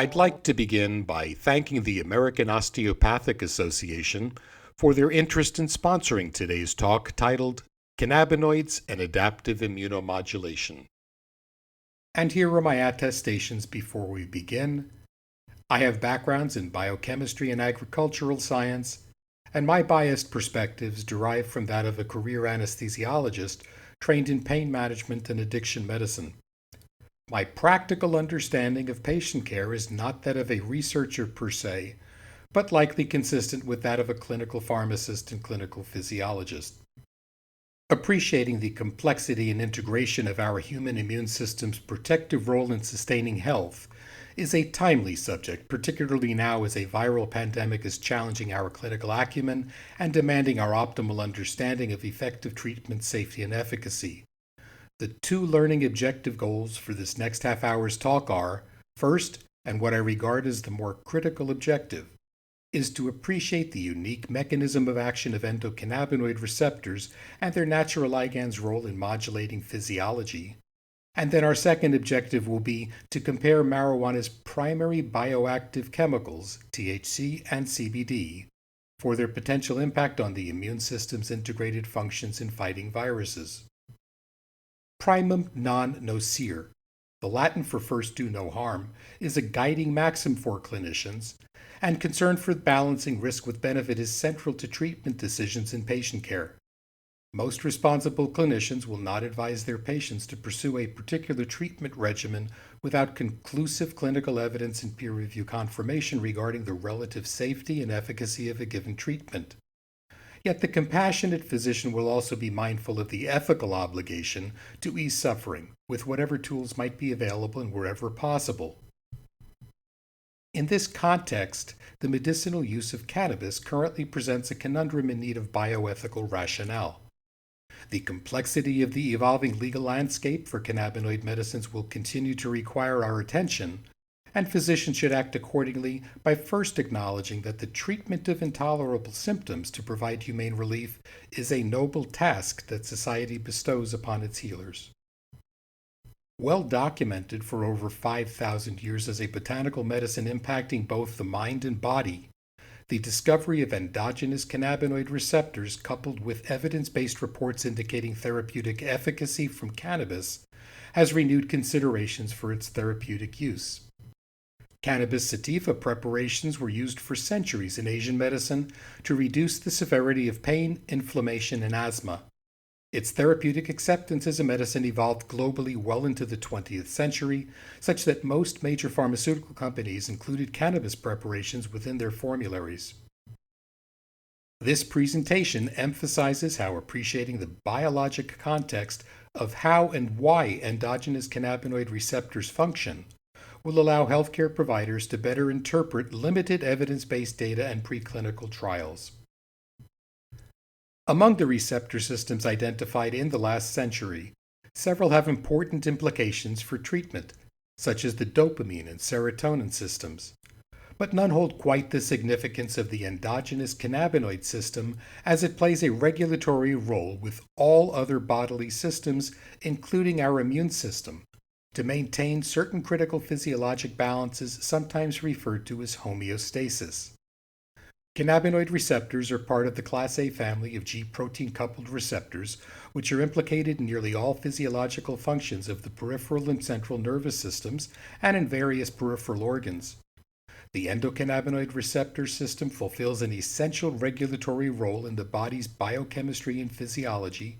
I'd like to begin by thanking the American Osteopathic Association for their interest in sponsoring today's talk titled Cannabinoids and Adaptive Immunomodulation. And here are my attestations before we begin. I have backgrounds in biochemistry and agricultural science, and my biased perspectives derive from that of a career anesthesiologist trained in pain management and addiction medicine. My practical understanding of patient care is not that of a researcher per se, but likely consistent with that of a clinical pharmacist and clinical physiologist. Appreciating the complexity and integration of our human immune system's protective role in sustaining health is a timely subject, particularly now as a viral pandemic is challenging our clinical acumen and demanding our optimal understanding of effective treatment safety and efficacy. The two learning objective goals for this next half hour's talk are, first, and what I regard as the more critical objective, is to appreciate the unique mechanism of action of endocannabinoid receptors and their natural ligand's role in modulating physiology. And then our second objective will be to compare marijuana's primary bioactive chemicals, THC and CBD, for their potential impact on the immune system's integrated functions in fighting viruses. Primum non nocere, the Latin for first do no harm, is a guiding maxim for clinicians, and concern for balancing risk with benefit is central to treatment decisions in patient care. Most responsible clinicians will not advise their patients to pursue a particular treatment regimen without conclusive clinical evidence and peer review confirmation regarding the relative safety and efficacy of a given treatment. Yet the compassionate physician will also be mindful of the ethical obligation to ease suffering with whatever tools might be available and wherever possible. In this context, the medicinal use of cannabis currently presents a conundrum in need of bioethical rationale. The complexity of the evolving legal landscape for cannabinoid medicines will continue to require our attention, and physicians should act accordingly by first acknowledging that the treatment of intolerable symptoms to provide humane relief is a noble task that society bestows upon its healers. Well documented for over 5,000 years as a botanical medicine impacting both the mind and body, the discovery of endogenous cannabinoid receptors coupled with evidence-based reports indicating therapeutic efficacy from cannabis has renewed considerations for its therapeutic use. Cannabis sativa preparations were used for centuries in Asian medicine to reduce the severity of pain, inflammation, and asthma. Its therapeutic acceptance as a medicine evolved globally well into the 20th century, such that most major pharmaceutical companies included cannabis preparations within their formularies. This presentation emphasizes how appreciating the biologic context of how and why endogenous cannabinoid receptors function will allow healthcare providers to better interpret limited evidence-based data and preclinical trials. Among the receptor systems identified in the last century, several have important implications for treatment, such as the dopamine and serotonin systems, but none hold quite the significance of the endogenous cannabinoid system as it plays a regulatory role with all other bodily systems, including our immune system, to maintain certain critical physiologic balances sometimes referred to as homeostasis. Cannabinoid receptors are part of the Class A family of G-protein-coupled receptors, which are implicated in nearly all physiological functions of the peripheral and central nervous systems and in various peripheral organs. The endocannabinoid receptor system fulfills an essential regulatory role in the body's biochemistry and physiology,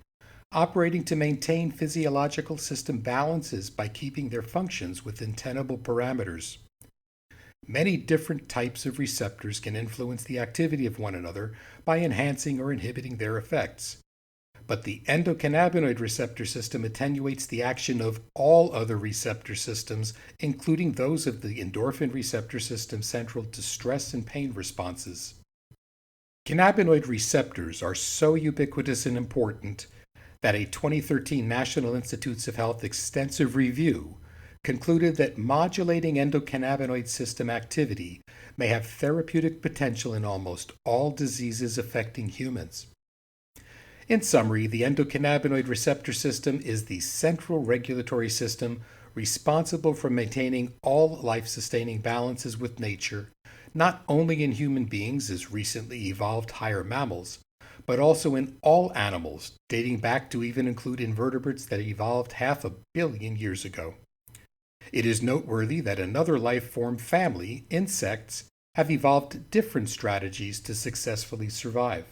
operating to maintain physiological system balances by keeping their functions within tenable parameters. Many different types of receptors can influence the activity of one another by enhancing or inhibiting their effects. But the endocannabinoid receptor system attenuates the action of all other receptor systems, including those of the endorphin receptor system central to stress and pain responses. Cannabinoid receptors are so ubiquitous and important that a 2013 National Institutes of Health extensive review concluded that modulating endocannabinoid system activity may have therapeutic potential in almost all diseases affecting humans. In summary, the endocannabinoid receptor system is the central regulatory system responsible for maintaining all life-sustaining balances with nature, not only in human beings as recently evolved higher mammals, but also in all animals, dating back to even include invertebrates that evolved 500 million years ago. It is noteworthy that another life form family, insects, have evolved different strategies to successfully survive.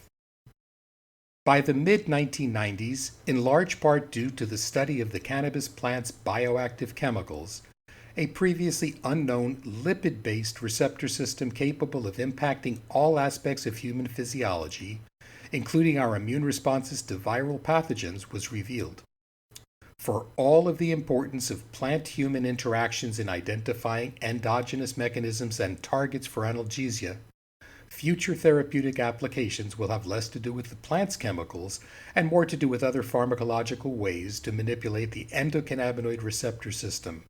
By the mid-1990s, in large part due to the study of the cannabis plant's bioactive chemicals, a previously unknown lipid-based receptor system capable of impacting all aspects of human physiology, including our immune responses to viral pathogens, was revealed. For all of the importance of plant-human interactions in identifying endogenous mechanisms and targets for analgesia, future therapeutic applications will have less to do with the plant's chemicals and more to do with other pharmacological ways to manipulate the endocannabinoid receptor system.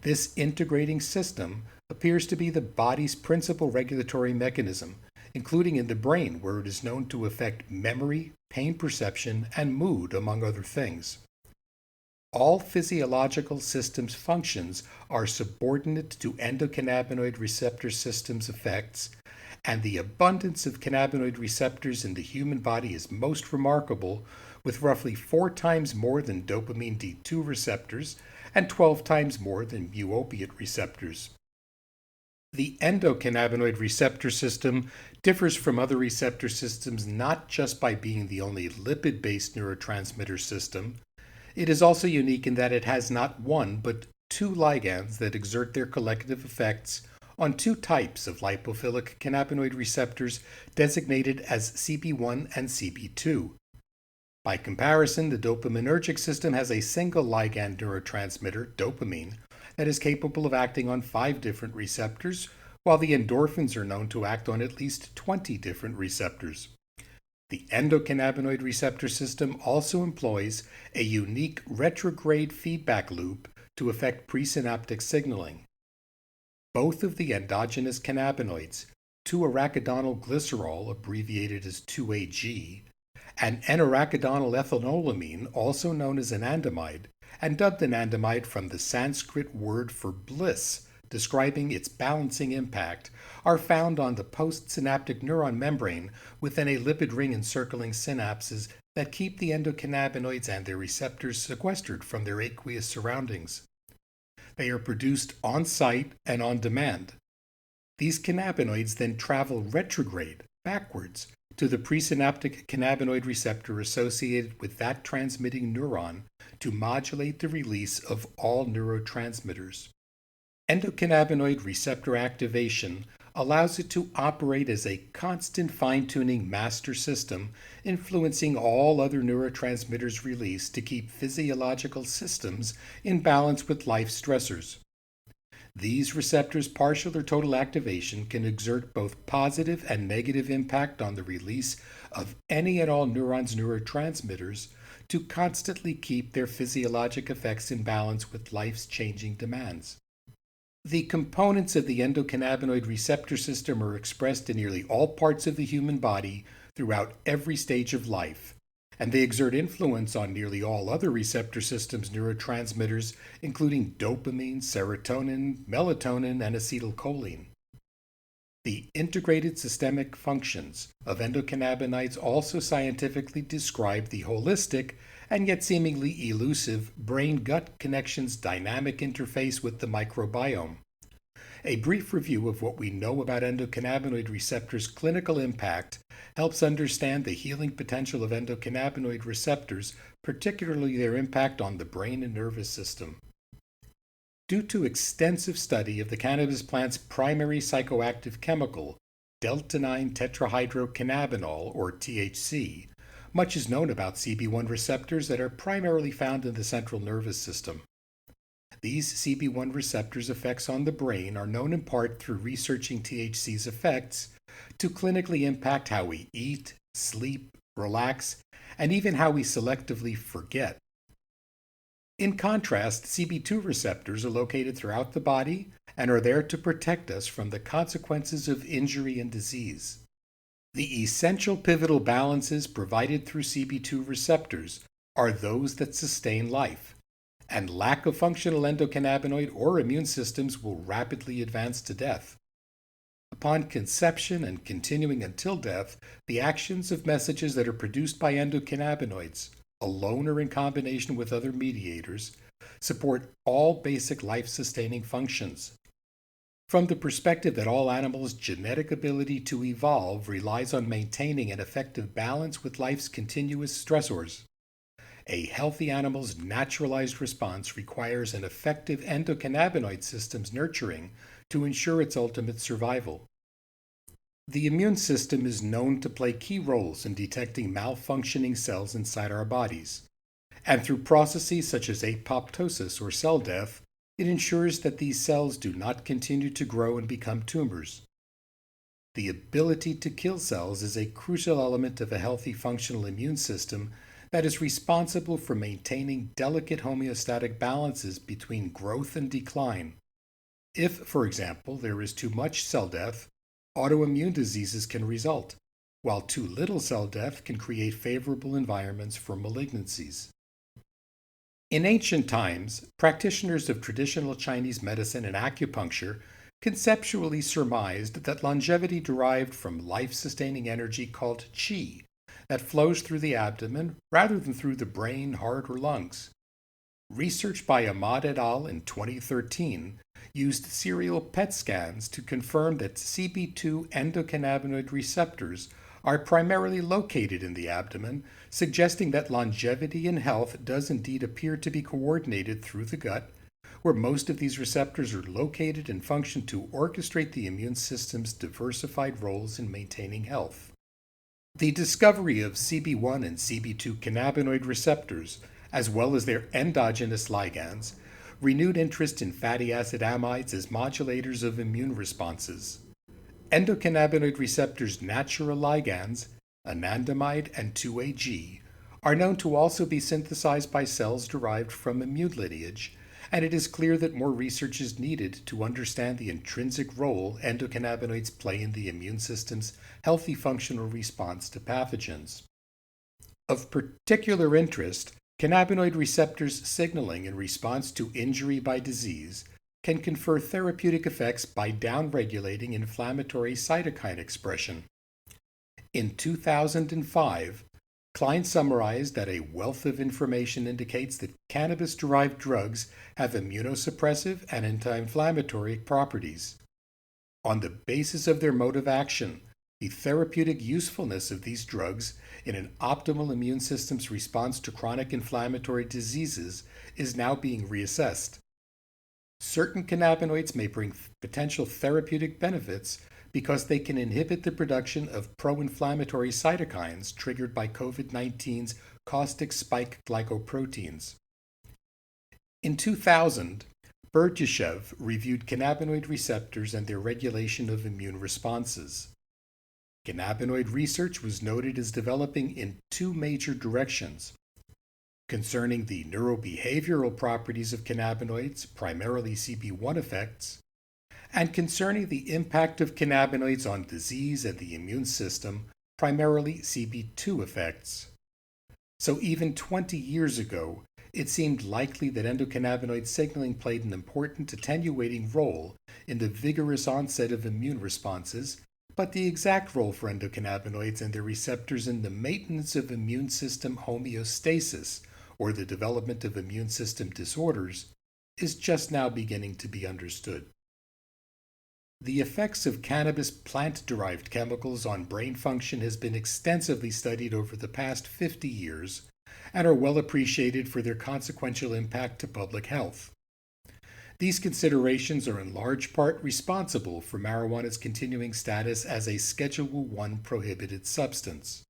This integrating system appears to be the body's principal regulatory mechanism, including in the brain, where it is known to affect memory, pain perception, and mood, among other things. All physiological systems' functions are subordinate to endocannabinoid receptor systems' effects, and the abundance of cannabinoid receptors in the human body is most remarkable, with roughly 4 times more than dopamine D2 receptors and 12 times more than mu-opiate receptors. The endocannabinoid receptor system differs from other receptor systems not just by being the only lipid-based neurotransmitter system. It is also unique in that it has not one but 2 ligands that exert their collective effects on 2 types of lipophilic cannabinoid receptors designated as CB1 and CB2. By comparison, the dopaminergic system has a single ligand neurotransmitter, dopamine, that is capable of acting on 5 different receptors, while the endorphins are known to act on at least 20 different receptors. The endocannabinoid receptor system also employs a unique retrograde feedback loop to affect presynaptic signaling. Both of the endogenous cannabinoids, 2-arachidonyl glycerol, abbreviated as 2AG, and N-arachidonyl ethanolamine, also known as anandamide, and dubbed anandamide from the Sanskrit word for bliss, describing its balancing impact, are found on the postsynaptic neuron membrane within a lipid ring encircling synapses that keep the endocannabinoids and their receptors sequestered from their aqueous surroundings. They are produced on-site and on demand. These cannabinoids then travel retrograde, backwards, to the presynaptic cannabinoid receptor associated with that transmitting neuron to modulate the release of all neurotransmitters. Endocannabinoid receptor activation allows it to operate as a constant fine-tuning master system, influencing all other neurotransmitters released to keep physiological systems in balance with life stressors. These receptors' partial or total activation can exert both positive and negative impact on the release of any and all neurons' neurotransmitters to constantly keep their physiologic effects in balance with life's changing demands. The components of the endocannabinoid receptor system are expressed in nearly all parts of the human body throughout every stage of life, and they exert influence on nearly all other receptor systems' neurotransmitters, including dopamine, serotonin, melatonin, and acetylcholine. The integrated systemic functions of endocannabinoids also scientifically describe the holistic and yet seemingly elusive brain-gut connection's dynamic interface with the microbiome. A brief review of what we know about endocannabinoid receptors' clinical impact helps understand the healing potential of endocannabinoid receptors, particularly their impact on the brain and nervous system. Due to extensive study of the cannabis plant's primary psychoactive chemical, delta-9 tetrahydrocannabinol, or THC, much is known about CB1 receptors that are primarily found in the central nervous system. These CB1 receptors' effects on the brain are known in part through researching THC's effects to clinically impact how we eat, sleep, relax, and even how we selectively forget. In contrast, CB2 receptors are located throughout the body and are there to protect us from the consequences of injury and disease. The essential pivotal balances provided through CB2 receptors are those that sustain life, and lack of functional endocannabinoid or immune systems will rapidly advance to death. Upon conception and continuing until death, the actions of messages that are produced by endocannabinoids, alone or in combination with other mediators, support all basic life-sustaining functions. From the perspective that all animals' genetic ability to evolve relies on maintaining an effective balance with life's continuous stressors, a healthy animal's naturalized response requires an effective endocannabinoid system's nurturing to ensure its ultimate survival. The immune system is known to play key roles in detecting malfunctioning cells inside our bodies, and through processes such as apoptosis or cell death, it ensures that these cells do not continue to grow and become tumors. The ability to kill cells is a crucial element of a healthy functional immune system that is responsible for maintaining delicate homeostatic balances between growth and decline. If, for example, there is too much cell death, autoimmune diseases can result, while too little cell death can create favorable environments for malignancies. In ancient times, practitioners of traditional Chinese medicine and acupuncture conceptually surmised that longevity derived from life-sustaining energy called qi that flows through the abdomen rather than through the brain, heart, or lungs. Research by Ahmad et al. In 2013 used serial PET scans to confirm that CB2 endocannabinoid receptors are primarily located in the abdomen, suggesting that longevity and health does indeed appear to be coordinated through the gut, where most of these receptors are located and function to orchestrate the immune system's diversified roles in maintaining health. The discovery of CB1 and CB2 cannabinoid receptors, as well as their endogenous ligands, renewed interest in fatty acid amides as modulators of immune responses. Endocannabinoid receptors' natural ligands, anandamide and 2-AG, are known to also be synthesized by cells derived from immune lineage, and it is clear that more research is needed to understand the intrinsic role endocannabinoids play in the immune system's healthy functional response to pathogens. Of particular interest, cannabinoid receptors signaling in response to injury by disease can confer therapeutic effects by downregulating inflammatory cytokine expression. In 2005, Klein summarized that a wealth of information indicates that cannabis-derived drugs have immunosuppressive and anti-inflammatory properties. On the basis of their mode of action, the therapeutic usefulness of these drugs in an optimal immune system's response to chronic inflammatory diseases is now being reassessed. Certain cannabinoids may bring potential therapeutic benefits because they can inhibit the production of pro-inflammatory cytokines triggered by COVID-19's caustic spike glycoproteins. In 2000, Berdyashev reviewed cannabinoid receptors and their regulation of immune responses. Cannabinoid research was noted as developing in two major directions: concerning the neurobehavioral properties of cannabinoids, primarily CB1 effects, and concerning the impact of cannabinoids on disease and the immune system, primarily CB2 effects. So even 20 years ago, it seemed likely that endocannabinoid signaling played an important attenuating role in the vigorous onset of immune responses, but the exact role for endocannabinoids and their receptors in the maintenance of immune system homeostasis, or the development of immune system disorders, is just now beginning to be understood. The effects of cannabis plant-derived chemicals on brain function has been extensively studied over the past 50 years and are well appreciated for their consequential impact to public health. These considerations are in large part responsible for marijuana's continuing status as a Schedule I prohibited substance.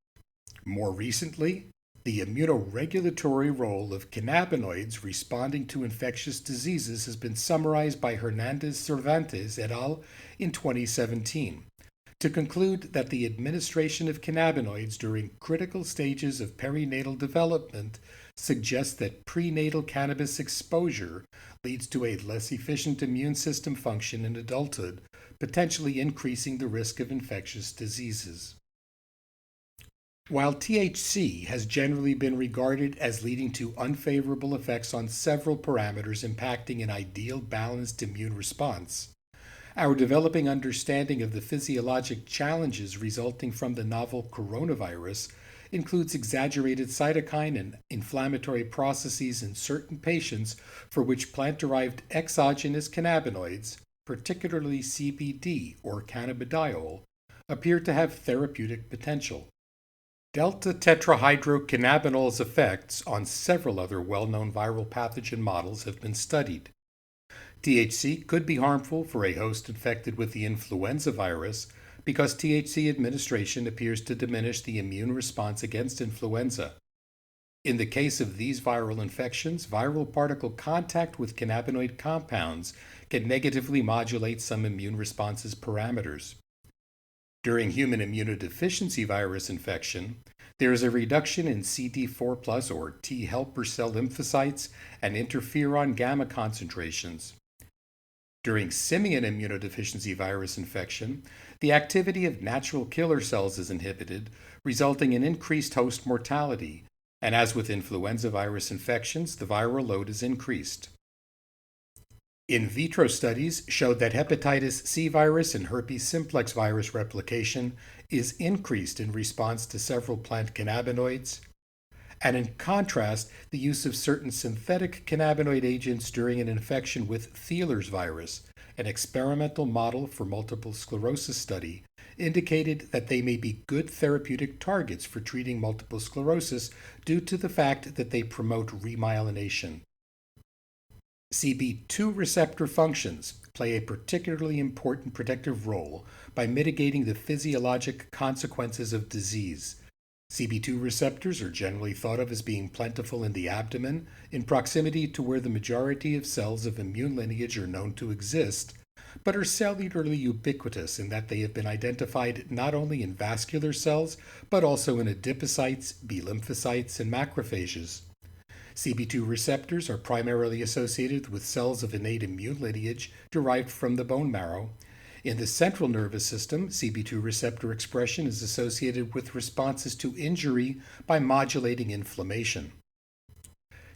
More recently, the immunoregulatory role of cannabinoids responding to infectious diseases has been summarized by Hernandez Cervantes et al. In 2017, to conclude that the administration of cannabinoids during critical stages of perinatal development suggests that prenatal cannabis exposure leads to a less efficient immune system function in adulthood, potentially increasing the risk of infectious diseases. While THC has generally been regarded as leading to unfavorable effects on several parameters impacting an ideal balanced immune response, our developing understanding of the physiologic challenges resulting from the novel coronavirus includes exaggerated cytokine and inflammatory processes in certain patients for which plant derived exogenous cannabinoids, particularly CBD or cannabidiol, appear to have therapeutic potential. Delta tetrahydrocannabinol's effects on several other well known viral pathogen models have been studied. THC could be harmful for a host infected with the influenza virus because THC administration appears to diminish the immune response against influenza. In the case of these viral infections, viral particle contact with cannabinoid compounds can negatively modulate some immune responses parameters. During human immunodeficiency virus infection, there is a reduction in CD4 plus or T helper cell lymphocytes and interferon gamma concentrations. During simian immunodeficiency virus infection, the activity of natural killer cells is inhibited, resulting in increased host mortality, and as with influenza virus infections, the viral load is increased. In vitro studies showed that hepatitis C virus and herpes simplex virus replication is increased in response to several plant cannabinoids, and in contrast, the use of certain synthetic cannabinoid agents during an infection with Thieler's virus, an experimental model for multiple sclerosis study, indicated that they may be good therapeutic targets for treating multiple sclerosis due to the fact that they promote remyelination. CB2 receptor functions play a particularly important protective role by mitigating the physiologic consequences of disease. CB2 receptors are generally thought of as being plentiful in the abdomen, in proximity to where the majority of cells of immune lineage are known to exist, but are cellularly ubiquitous in that they have been identified not only in vascular cells, but also in adipocytes, B lymphocytes, and macrophages. CB2 receptors are primarily associated with cells of innate immune lineage derived from the bone marrow. In the central nervous system, CB2 receptor expression is associated with responses to injury by modulating inflammation.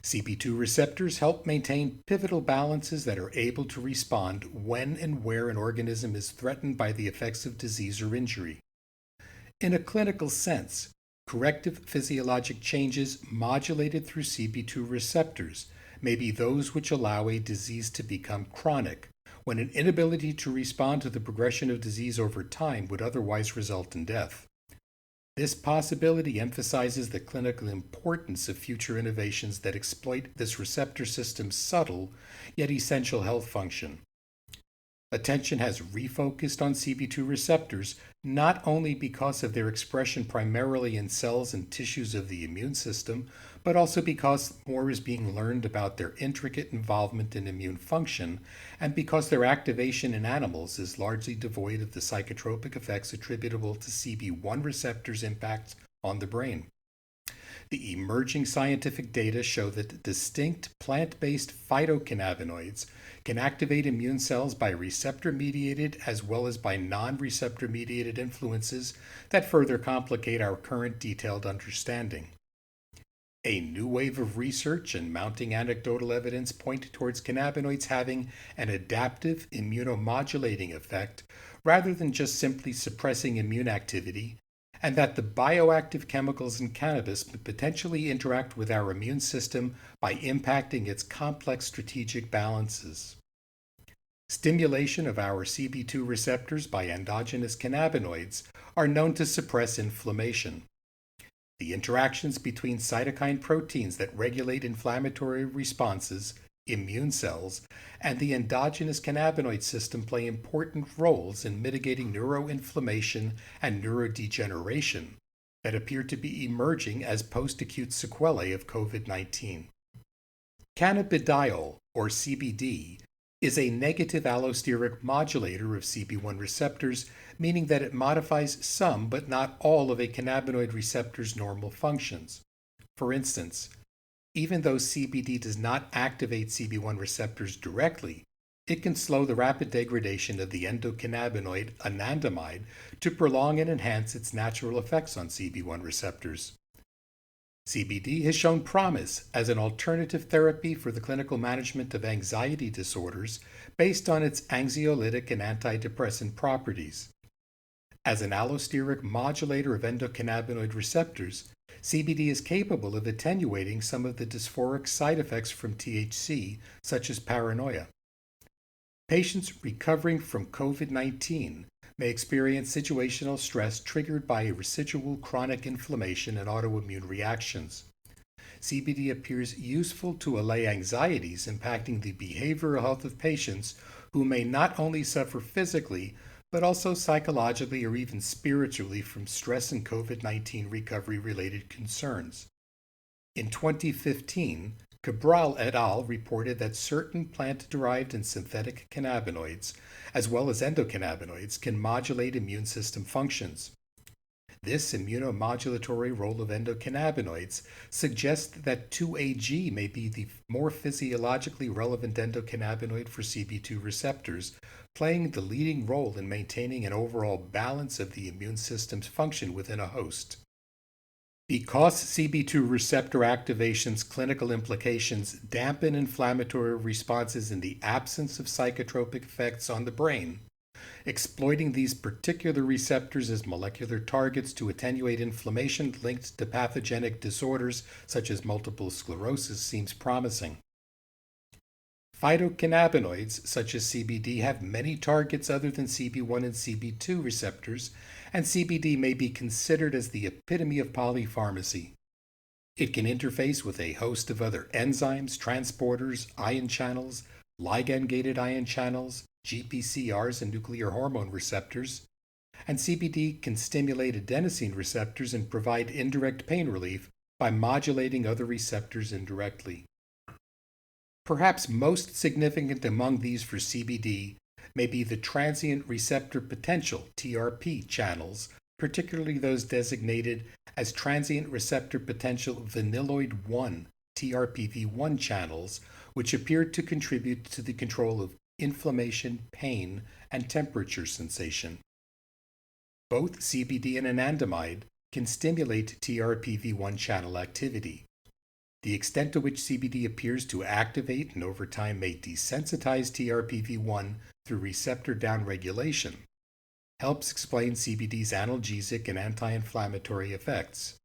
CB2 receptors help maintain pivotal balances that are able to respond when and where an organism is threatened by the effects of disease or injury. In a clinical sense, corrective physiologic changes modulated through CB2 receptors may be those which allow a disease to become chronic, when an inability to respond to the progression of disease over time would otherwise result in death. This possibility emphasizes the clinical importance of future innovations that exploit this receptor system's subtle yet essential health function. Attention has refocused on CB2 receptors not only because of their expression primarily in cells and tissues of the immune system, but also because more is being learned about their intricate involvement in immune function, and because their activation in animals is largely devoid of the psychotropic effects attributable to CB1 receptors' impacts on the brain. The emerging scientific data show that distinct plant-based phytocannabinoids can activate immune cells by receptor-mediated as well as by non-receptor-mediated influences that further complicate our current detailed understanding. A new wave of research and mounting anecdotal evidence point towards cannabinoids having an adaptive immunomodulating effect rather than just simply suppressing immune activity, and that the bioactive chemicals in cannabis may potentially interact with our immune system by impacting its complex strategic balances. Stimulation of our CB2 receptors by endogenous cannabinoids are known to suppress inflammation. The interactions between cytokine proteins that regulate inflammatory responses, immune cells, and the endogenous cannabinoid system play important roles in mitigating neuroinflammation and neurodegeneration that appear to be emerging as post-acute sequelae of COVID-19. Cannabidiol, or CBD, is a negative allosteric modulator of CB1 receptors, meaning that it modifies some but not all of a cannabinoid receptor's normal functions. For instance, even though CBD does not activate CB1 receptors directly, It can slow the rapid degradation of the endocannabinoid anandamide to prolong and enhance its natural effects on CB1 receptors. CBD has shown promise as an alternative therapy for the clinical management of anxiety disorders based on its anxiolytic and antidepressant properties. As an allosteric modulator of endocannabinoid receptors, CBD is capable of attenuating some of the dysphoric side effects from THC, such as paranoia. Patients recovering from COVID-19 may experience situational stress triggered by residual chronic inflammation and autoimmune reactions. CBD appears useful to allay anxieties impacting the behavioral health of patients who may not only suffer physically, but also psychologically or even spiritually from stress and COVID-19 recovery-related concerns. In 2015, Cabral et al. Reported that certain plant-derived and synthetic cannabinoids, as well as endocannabinoids, can modulate immune system functions. This immunomodulatory role of endocannabinoids suggests that 2-AG may be the more physiologically relevant endocannabinoid for CB2 receptors, playing the leading role in maintaining an overall balance of the immune system's function within a host. Because CB2 receptor activation's clinical implications dampen inflammatory responses in the absence of psychotropic effects on the brain, exploiting these particular receptors as molecular targets to attenuate inflammation linked to pathogenic disorders such as multiple sclerosis seems promising. Phytocannabinoids, such as CBD, have many targets other than CB1 and CB2 receptors, and CBD may be considered as the epitome of polypharmacy. It can interface with a host of other enzymes, transporters, ion channels, ligand-gated ion channels, GPCRs, and nuclear hormone receptors, and CBD can stimulate adenosine receptors and provide indirect pain relief by modulating other receptors indirectly. Perhaps most significant among these for CBD may be the transient receptor potential TRP channels, particularly those designated as transient receptor potential vanilloid 1 TRPV1 channels, which appear to contribute to the control of inflammation, pain, and temperature sensation. Both CBD and anandamide can stimulate TRPV1 channel activity. The extent to which CBD appears to activate and over time may desensitize TRPV1 through receptor downregulation helps explain CBD's analgesic and anti-inflammatory effects.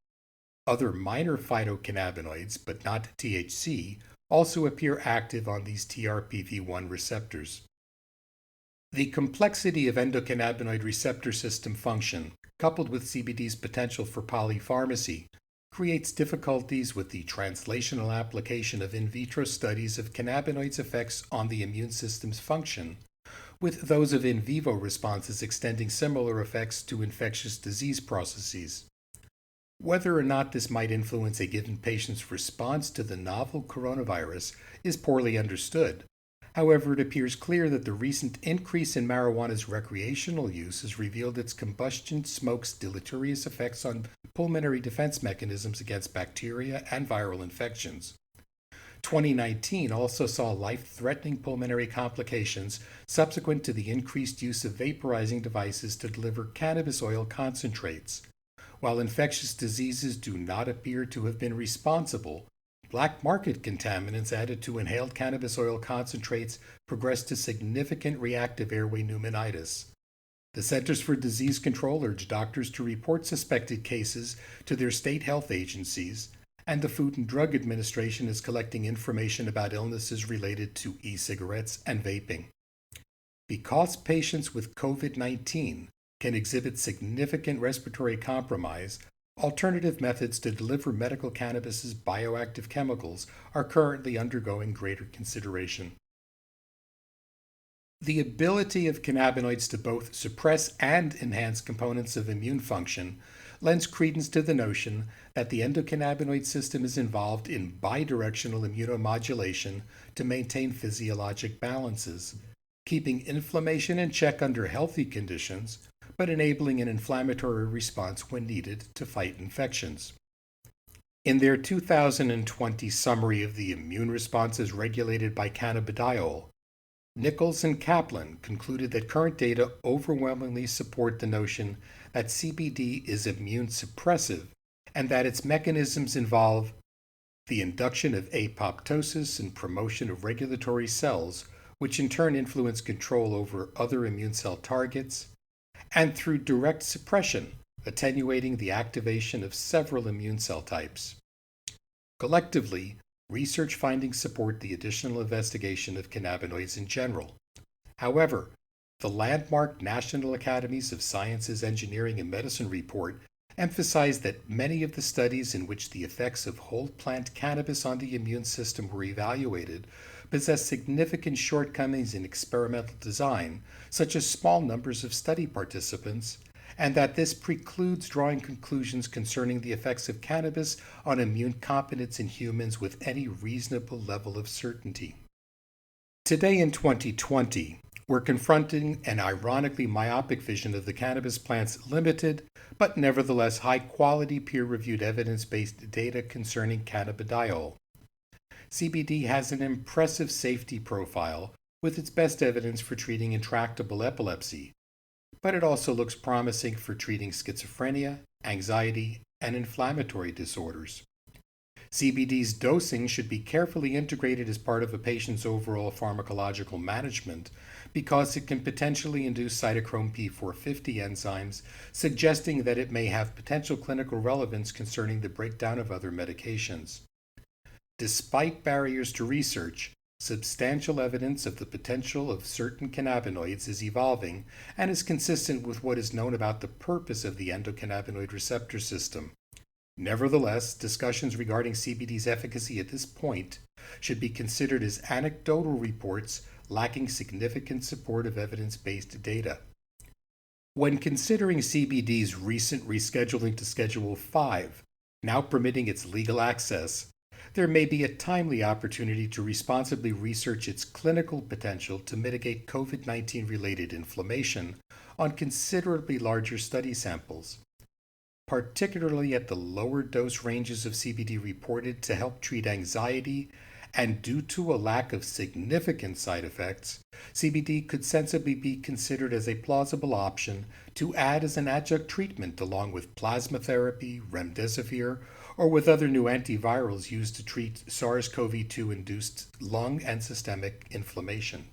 Other minor phytocannabinoids, but not THC, also appear active on these TRPV1 receptors. The complexity of endocannabinoid receptor system function, coupled with CBD's potential for polypharmacy, creates difficulties with the translational application of in vitro studies of cannabinoids' effects on the immune system's function, with those of in vivo responses extending similar effects to infectious disease processes. Whether or not this might influence a given patient's response to the novel coronavirus is poorly understood. However, it appears clear that the recent increase in marijuana's recreational use has revealed its combustion smoke's deleterious effects on pulmonary defense mechanisms against bacteria and viral infections. 2019 also saw life-threatening pulmonary complications subsequent to the increased use of vaporizing devices to deliver cannabis oil concentrates. While infectious diseases do not appear to have been responsible, black market contaminants added to inhaled cannabis oil concentrates progressed to significant reactive airway pneumonitis. The Centers for Disease Control urged doctors to report suspected cases to their state health agencies, and the Food and Drug Administration is collecting information about illnesses related to e-cigarettes and vaping. Because patients with COVID-19 can exhibit significant respiratory compromise, alternative methods to deliver medical cannabis's bioactive chemicals are currently undergoing greater consideration. The ability of cannabinoids to both suppress and enhance components of immune function lends credence to the notion that the endocannabinoid system is involved in bidirectional immunomodulation to maintain physiologic balances, keeping inflammation in check under healthy conditions, but enabling an inflammatory response when needed to fight infections. In their 2020 summary of the immune responses regulated by cannabidiol, Nichols and Kaplan concluded that current data overwhelmingly support the notion that CBD is immune suppressive and that its mechanisms involve the induction of apoptosis and promotion of regulatory cells, which in turn influence control over other immune cell targets, and through direct suppression, attenuating the activation of several immune cell types. Collectively, research findings support the additional investigation of cannabinoids in general. However, the landmark National Academies of Sciences, Engineering, and Medicine report emphasized that many of the studies in which the effects of whole plant cannabis on the immune system were evaluated possess significant shortcomings in experimental design, such as small numbers of study participants, and that this precludes drawing conclusions concerning the effects of cannabis on immune competence in humans with any reasonable level of certainty. Today in 2020, we're confronting an ironically myopic vision of the cannabis plant's limited, but nevertheless high-quality peer-reviewed evidence-based data concerning cannabidiol. CBD has an impressive safety profile with its best evidence for treating intractable epilepsy, but it also looks promising for treating schizophrenia, anxiety, and inflammatory disorders. CBD's dosing should be carefully integrated as part of a patient's overall pharmacological management because it can potentially induce cytochrome P450 enzymes, suggesting that it may have potential clinical relevance concerning the breakdown of other medications. Despite barriers to research, substantial evidence of the potential of certain cannabinoids is evolving and is consistent with what is known about the purpose of the endocannabinoid receptor system. Nevertheless, discussions regarding CBD's efficacy at this point should be considered as anecdotal reports lacking significant support of evidence-based data. When considering CBD's recent rescheduling to Schedule 5, now permitting its legal access, there may be a timely opportunity to responsibly research its clinical potential to mitigate COVID-19 related inflammation on considerably larger study samples. Particularly at the lower dose ranges of CBD reported to help treat anxiety, and due to a lack of significant side effects, CBD could sensibly be considered as a plausible option to add as an adjunct treatment along with plasma therapy, remdesivir, or with other new antivirals used to treat SARS-CoV-2-induced lung and systemic inflammation.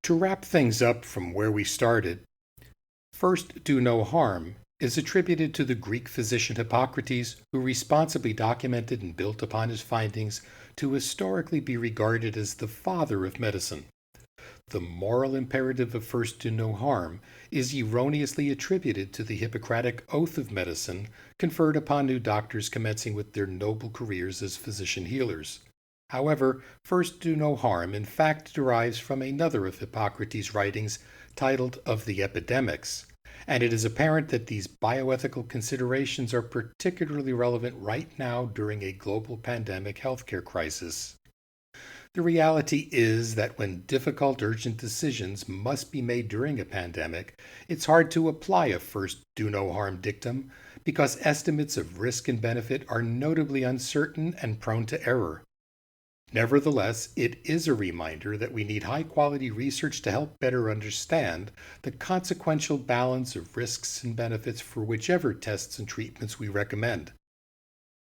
To wrap things up from where we started, first, do no harm is attributed to the Greek physician Hippocrates, who responsibly documented and built upon his findings to historically be regarded as the father of medicine. The moral imperative of first do no harm is erroneously attributed to the Hippocratic oath of medicine conferred upon new doctors commencing with their noble careers as physician healers. However, first do no harm in fact derives from another of Hippocrates' writings titled Of the Epidemics, and it is apparent that these bioethical considerations are particularly relevant right now during a global pandemic healthcare crisis. The reality is that when difficult, urgent decisions must be made during a pandemic, it's hard to apply a first do no harm dictum because estimates of risk and benefit are notably uncertain and prone to error. Nevertheless, it is a reminder that we need high-quality research to help better understand the consequential balance of risks and benefits for whichever tests and treatments we recommend.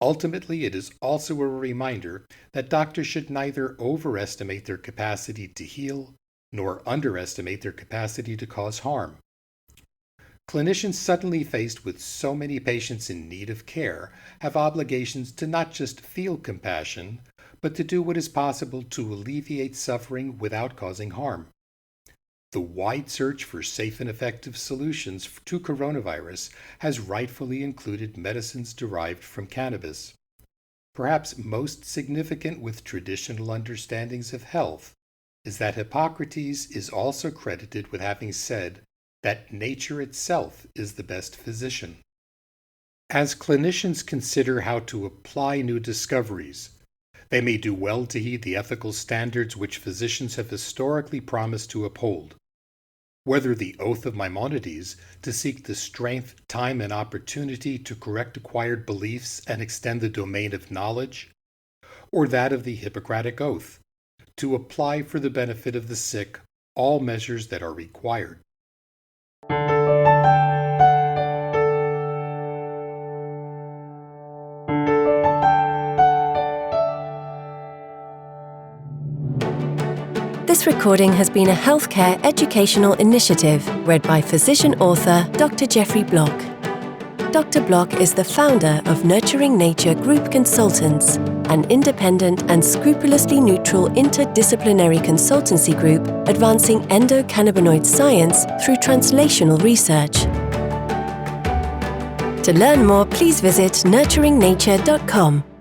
Ultimately, it is also a reminder that doctors should neither overestimate their capacity to heal nor underestimate their capacity to cause harm. Clinicians suddenly faced with so many patients in need of care have obligations to not just feel compassion, but to do what is possible to alleviate suffering without causing harm. The wide search for safe and effective solutions to coronavirus has rightfully included medicines derived from cannabis. Perhaps most significant with traditional understandings of health is that Hippocrates is also credited with having said that nature itself is the best physician. As clinicians consider how to apply new discoveries, they may do well to heed the ethical standards which physicians have historically promised to uphold. Whether the oath of Maimonides to seek the strength, time, and opportunity to correct acquired beliefs and extend the domain of knowledge, or that of the Hippocratic Oath to apply for the benefit of the sick all measures that are required. This recording has been a healthcare educational initiative read by physician-author Dr. Jeffrey Block. Dr. Block is the founder of Nurturing Nature Group Consultants, an independent and scrupulously neutral interdisciplinary consultancy group advancing endocannabinoid science through translational research. To learn more, please visit nurturingnature.com.